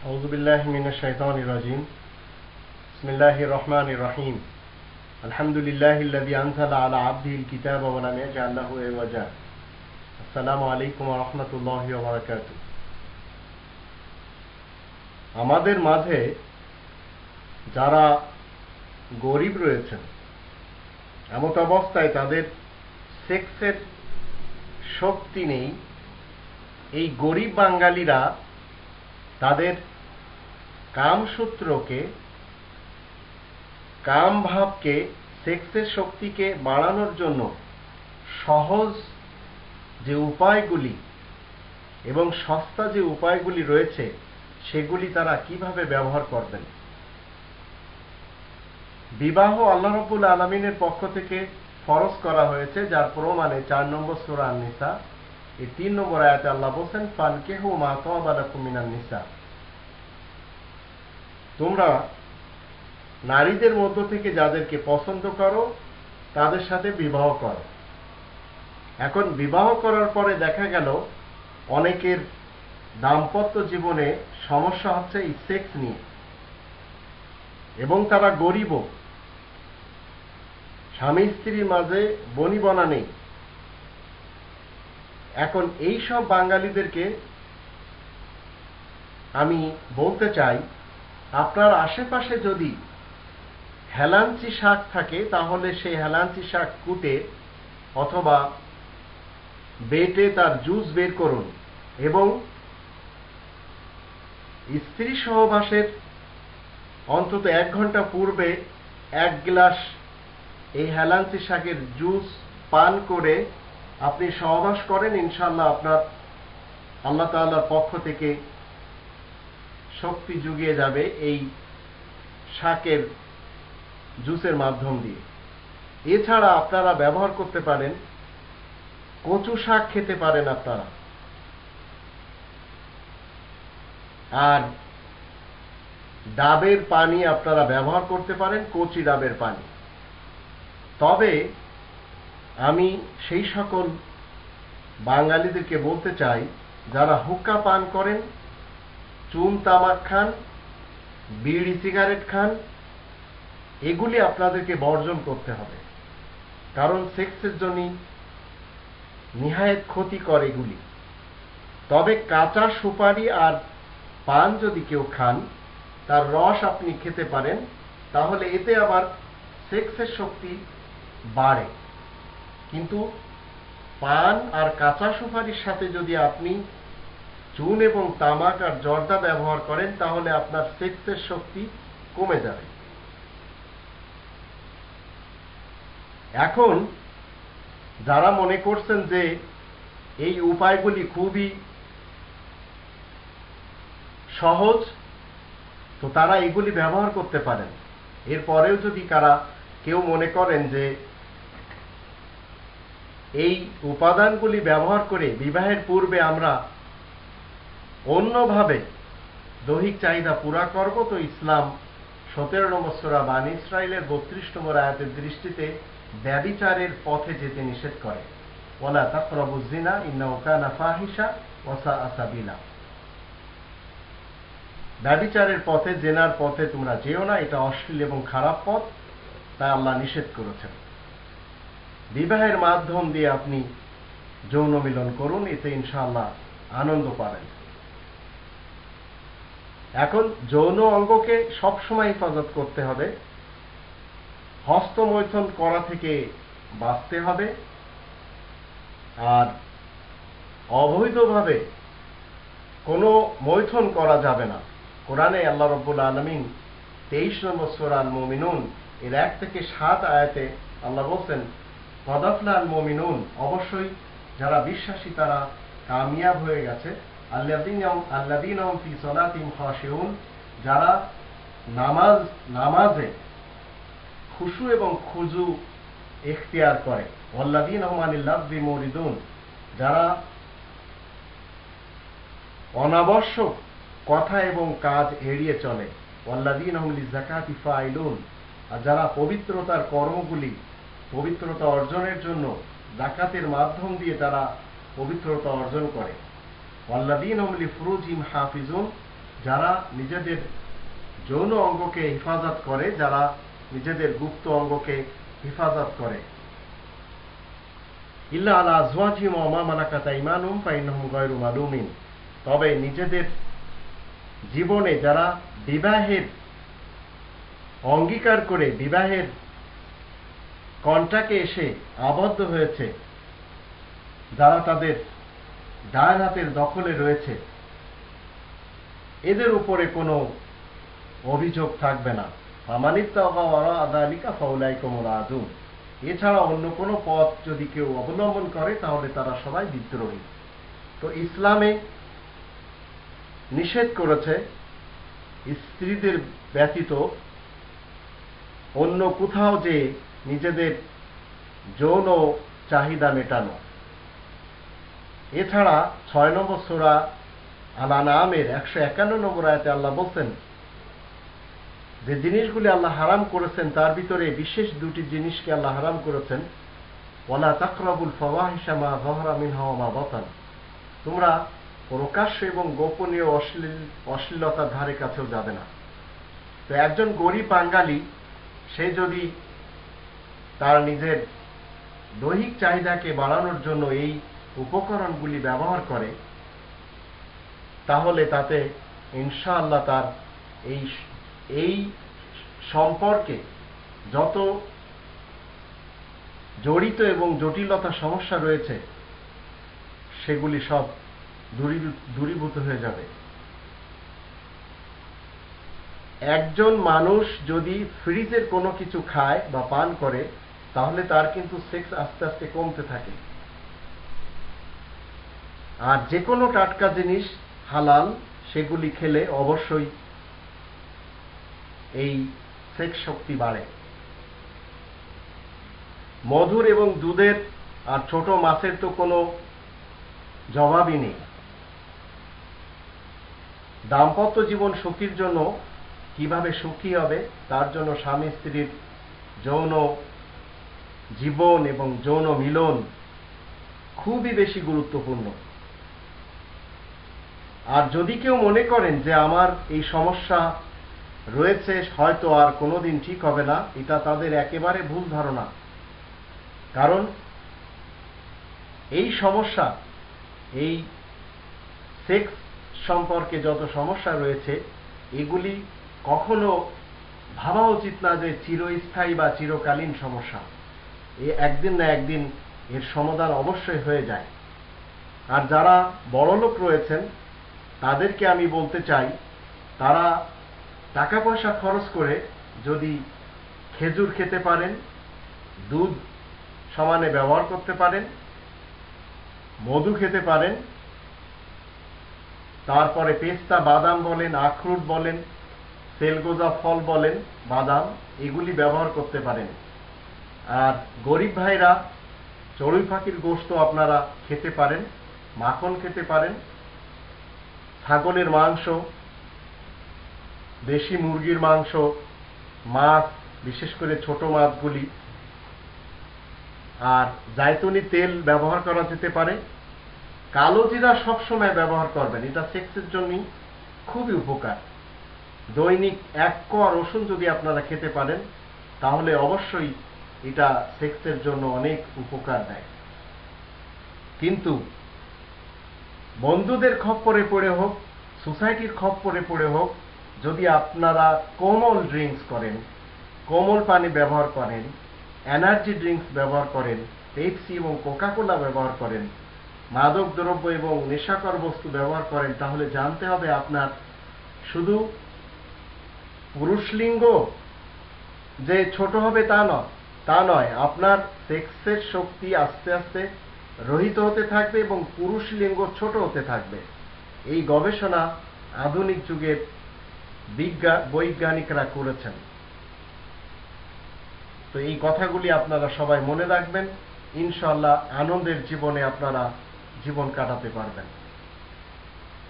أعوذ بالله من الشيطان الرجيم. بسم الله الرحمن الرحيم. الحمد لله الذي أنزل على عبده الكتاب ولم يجعل له عوجا. السلام عليكم ورحمة الله وبركاته. আমাদের মাঝে যারা গরিব রয়েছেন, এমত অবস্থায় তাদের সেক্সের শক্তি নেই, এই গরিব বাঙালিরা তাদের কামসূত্রকে, কাম ভাবকে, সেক্সের শক্তিকে বাড়ানোর জন্য সহজ যে উপায়গুলি এবং সস্তা যে উপায়গুলি রয়েছে সেগুলি তারা কিভাবে ব্যবহার করবেন। বিবাহ আল্লাহ রাব্বুল আলামিনের পক্ষ থেকে ফরজ করা হয়েছে, যার প্রমাণে 4 নম্বর সূরা আন-নিসা এর 3 নম্বর আয়াতে আল্লাহ বলেন, ফানকিহু মা তাবা লাকুম মিনান নিসা। তোমরা নারীদের মধ্য থেকে যাদেরকে পছন্দ করো তাদের সাথে বিবাহ করো। এখন বিবাহ করার পরে দেখা গেল অনেকের দাম্পত্য জীবনে সমস্যা হচ্ছে এই সেক্স নিয়ে, এবং তারা গরিবও, স্বামী স্ত্রীর মাঝে বনিবনা নেই। এখন এই সব বাঙালিদেরকে আমি বলতে চাই, আপনার আশেপাশে যদি হেলাঞ্চি শাক থাকে তাহলে সেই হেলাঞ্চি শাক কুটে অথবা বেটে তার জুস বের করুন, এবং স্ত্রী সহবাসের অন্তত 1 ঘন্টা পূর্বে 1 গ্লাস এই হেলাঞ্চি শাকের জুস পান করে আপনি সহবাস করেন। ইনশাআল্লাহ আপনার আল্লাহ তাআলার পক্ষ থেকে শক্তি জুগিয়ে যাবে এই শাকের জুসের মাধ্যম দিয়ে। এছাড়া আপনারা ব্যবহার করতে পারেন, কচু শাক খেতে পারেন আপনারা, আর ডাবের পানি আপনারা ব্যবহার করতে পারেন, কচি ডাবের পানি। তবে আমি সেই সকল বাঙালিদেরকে বলতে চাই যারা হুক্কা পান করেন, চুন তামাক খান, বিড়ি সিগারেট খান, এগুলি আপনাদেরকে বর্জন করতে হবে, কারণ সেক্সের জন্য নিহায়েত ক্ষতিকর এগুলি। তবে কাঁচা সুপারি আর পান যদি কেউ খান, তার রস আপনি খেতে পারেন, তাহলে এতে আবার সেক্সের শক্তি বাড়ে। কিন্তু পান আর কাঁচা সুপারির সাথে যদি আপনি চুন এবং তামাক আর জর্দা ব্যবহার করেন তাহলে আপনার সেক্সের শক্তি কমে যাবে। এখন যারা মনে করছেন যে এই উপায়গুলি খুবই সহজ, তো তারা এগুলি ব্যবহার করতে পারেন। এরপরেও যদি কেউ মনে করেন যে এই উপাদানগুলি ব্যবহার করে বিবাহের পূর্বে আমরা অন্যভাবে দৈহিক চাহিদা পুরা করব, তো ইসলাম 17 নম্বর সূরা বানী ইসরাঈলের 32 নম্বর আয়াতের দৃষ্টিতে ব্যভিচারের পথে যেতে নিষেধ করে। ওয়ালা তাকরাবুজ জিনা ইন্নাহু কানা ফাহিশা ওয়া সাআ সাবিলা। ব্যভিচারের পথে, জেনার পথে তোমরা যেও না, এটা অশ্লীল এবং খারাপ পথ, তাই আল্লাহ নিষেধ করেছেন। বিবাহের মাধ্যম দিয়ে আপনি যৌন মিলন করুন, এতে ইনশাআল্লাহ আনন্দ পাবেন। এখন যৌন অঙ্গকে সবসময় হেফাজত করতে হবে, হস্তমৈথুন করা থেকে বাঁচতে হবে, আর অবৈধভাবে কোনো মৈথুন করা যাবে না। কোরআনে আল্লাহ রাব্বুল আলামিন 23 নম্বর সূরা আল-মুমিনুন এর 1 থেকে 7 আয়াতে আল্লাহ বলেন, কদ আফলাহাল মুমিনুন, অবশ্যই যারা বিশ্বাসী তারা কামিয়াব হয়ে গেছে, আল্লাযীনা হুম ফি সালাতিহিম খাশিউন, যারা নামাজে খুশু এবং খুজু ইখতিয়ার করে, ওয়াল্লাযীনা হুম আনিল লাগবি মুরিদুন, যারা অনাবশ্যক কথা এবং কাজ এড়িয়ে চলে, ওয়াল্লাযীনা হুম লিযাকাতি ফাইলুন, আর যারা পবিত্রতার কর্মগুলি, পবিত্রতা অর্জনের জন্য যাকাতের মাধ্যম দিয়ে তারা পবিত্রতা অর্জন করে, ওয়াল্লাযীনা হুম লিফুরুজিহিম হাফিজুন, যারা নিজেদের যৌন অঙ্গকে হেফাজত করে, যারা নিজেদের গুপ্ত অঙ্গকে হেফাজত করে। ইল্লা আলা আজওয়াজিহিম ওয়া মা মালাকাত আইমানুহুম ফাইন্নাহুম গায়রু মালুমিন। তবে নিজেদের জীবনে যারা বিবাহের অঙ্গীকার করে বিবাহের কন্ট্রাক্টে এসে আবদ্ধ হয়েছে, যারা তাদের ডান হাতের দখলে রয়েছে, এদের উপরে কোনো অভিযোগ থাকবে না। ফামানিত্তাগা ওয়ারাআ যালিকা ফাউলাইকা হুমুল আদুন। এছাড়া অন্য কোনো পথ যদি কেউ অবলম্বন করে তাহলে তারা সবাই বিদ্রোহী। তো ইসলামে নিষেধ করেছে স্ত্রীদের ব্যতীত অন্য কোথাও যে নিজেদের যৌন চাহিদা মেটানো। এছাড়া 6 নম্বর সূরা আল আনআমের 151 নম্বর আয়াতে আল্লাহ বলছেন যে জিনিসগুলি আল্লাহ হারাম করেছেন তার ভিতরে বিশেষ দুটি জিনিসকে আল্লাহ হারাম করেছেন। ওয়ালা তাকরাবুল ফাওয়াহিশা মা যাহরা মিনহা ওয়া মা বাতান। তোমরা প্রকাশ্য এবং গোপনীয় অশ্লীলতার ধারে কাছেও যাবে না। তো একজন গরিব বাঙালি সে যদি তার নিজের দৈহিক চাহিদাকে বাড়ানোর জন্য এই উপকরণগুলি ব্যবহার করে, তাহলে তাতে ইনশাআল্লাহ তার এই সম্পর্কে যত জড়িত এবং জটিলতা সমস্যা রয়েছে সেগুলি সব দূরীভূত হয়ে যাবে। একজন মানুষ যদি ফ্রিজের কোনো কিছু খায় বা পান করে তাহলে তার কিন্তু সেক্স আস্তে আস্তে কমতে থাকে। আর যে কোনো টাটকা জিনিস হালাল সেগুলি খেলে অবশ্যই এই সেক্স শক্তি বাড়ে। মধুর এবং দুধের আর ছোট মাছের তো কোনো জবাবই নেই। দাম্পত্য জীবন সুখীর জন্য কিভাবে সুখী হবে তার জন্য স্বামী স্ত্রীর যৌন জীবন এবং যৌন মিলন খুবই বেশি গুরুত্বপূর্ণ। আর যদি কেউ মনে করেন যে আমার এই সমস্যা রয়েছে, হয়তো আর কোনোদিন ঠিক হবে না, এটা তাদের একেবারে ভুল ধারণা। কারণ এই সমস্যা, এই সেক্স সম্পর্কে যত সমস্যা রয়েছে এগুলি কখনো ভাবা উচিত না যে চিরস্থায়ী বা চিরকালীন সমস্যা। একদিন না একদিন এর সমাধান অবশ্যই হয়ে যায়। আর যারা বড়লোক রয়েছেন তাদেরকে আমি বলতে চাই, তারা টাকা পয়সা খরচ করে যদি খেজুর খেতে পারেন, দুধ সমানে ব্যবহার করতে পারেন, মধু খেতে পারেন, তারপরে পেস্তা বাদাম বলেন, আখরোট বলেন, সেলগোজা ফল বলেন, বাদাম, এগুলি ব্যবহার করতে পারেন। আর গরিব ভাইরা চড়ুই পাখির গোশত আপনারা খেতে পারেন, মাখন খেতে পারেন, ছাগলের মাংস, দেশি মুরগির মাংস, মাছ, বিশেষ করে ছোট মাছগুলি, আর জায়তুনি তেল ব্যবহার করা যেতে পারে। কালো জিরা সবসময় ব্যবহার করবেন, এটা সেক্সের জন্য খুবই উপকার। দৈনিক 1 কোয়া রসুন যদি আপনারা খেতে পারেন তাহলে অবশ্যই এটা সেক্সের জন্য অনেক উপকার দেয়। কিন্তু বন্ধুদের খপ্পরে পড়ে হোক, সোসাইটির খপ্পরে পড়ে হোক, যদি আপনারা কোমল ড্রিঙ্কস করেন, কোমল পানি ব্যবহার করেন, এনার্জি ড্রিঙ্কস ব্যবহার করেন, পেপসি এবং কোকাকোলা ব্যবহার করেন, মাদক দ্রব্য এবং নেশাকর বস্তু ব্যবহার করেন, তাহলে জানতে হবে আপনার শুধু পুরুষলিঙ্গ যে ছোট হবে তা নয়, আপনার সেক্সের শক্তি আস্তে আস্তে রহিত হতে থাকবে এবং পুরুষলিঙ্গ ছোট হতে থাকবে। এই গবেষণা আধুনিক যুগের বৈজ্ঞানিকরা করেছেন। তো এই কথাগুলি আপনারা সবাই মনে রাখবেন, ইনশাআল্লাহ আনন্দের জীবনে আপনারা জীবন কাটাতে পারবেন।